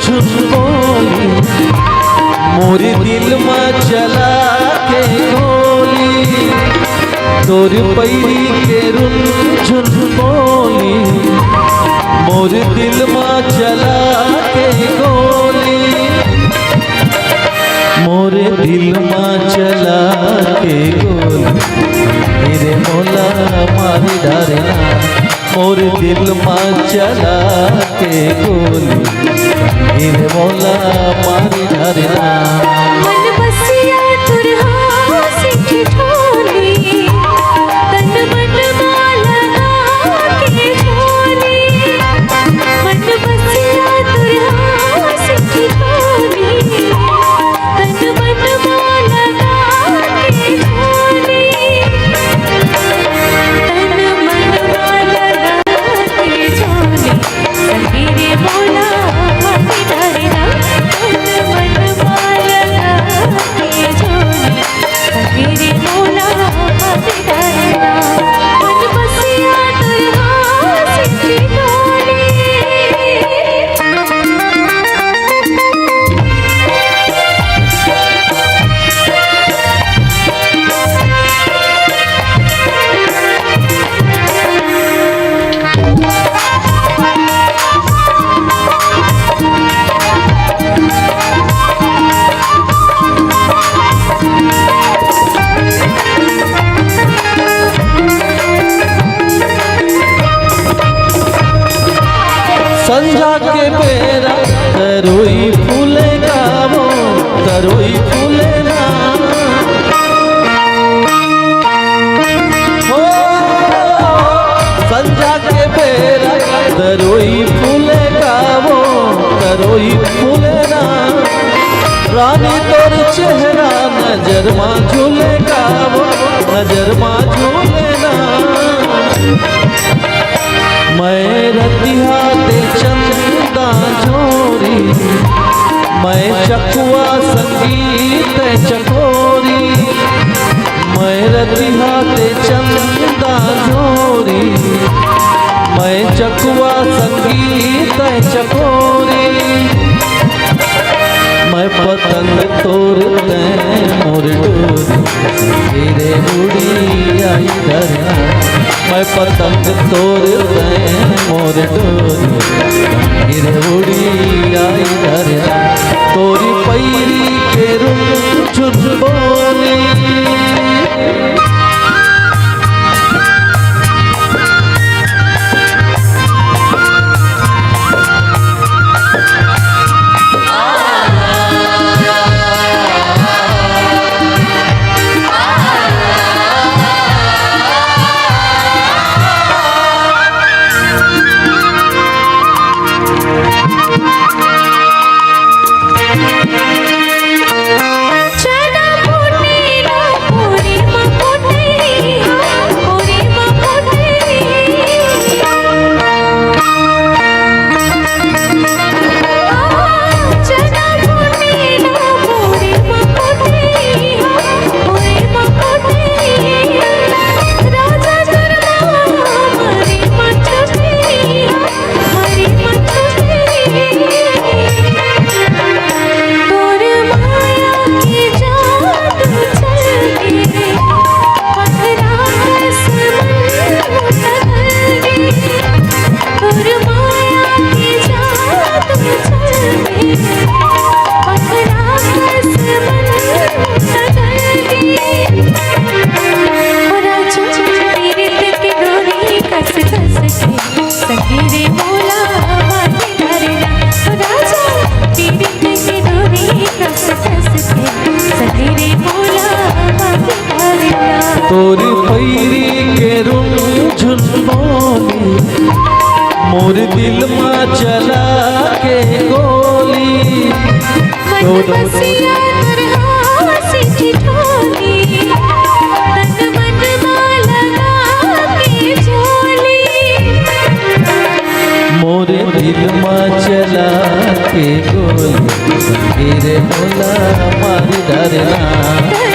झुन बोली मोर दिल में चला के गोली तोर पैरी के रुन झुन बोली मोर दिल में चला के गोली मोर दिल में चला के गोली मेरे मोला मारी डारना मोर दिल में चला के गोली मेरे मोला मारी डारना मन बसिया तुरहा सिठी ठोली तन मन माला के झोली मन बसिया तुरहा सिठी ठोली तन मन माला के झोली तन मन माला के झोली सगीरे मोला माटी डारना तन मन माला के झोली सगीरे मोला माटी डारना मन बसिया तुरहा सिठी ठोली संझा के बेरा तरोई फूले गावो तरोई फूले ना हो संझा के बेरा तरोई फूले गावो तरोई फूले ना रानी तोर चेहरा नजर मां झूले गावो नजर मां झूले ना मैं रतिहा ते चंदा झोरी मैं चकुआ संगीत चकोरी मैं रतिहा ते चंदा झोरी मैं चकुआ संगीत चकोरी मैं पतंग तोड़ते मोर डोरी तेरे उड़ी आई डरना मैं पतंग तोड़ते मोर डोरी तेरे उड़ी आई डरना तोरी पैरी के रुन झुन बोली तोरी पैरी के रुन झुन बोली मोर दिल में चला के गोली मन बसिया तुरहा सिठी ठोली तन मन माला के झोली मोर दिल में चला के गोली तेरे मोला मारी डरना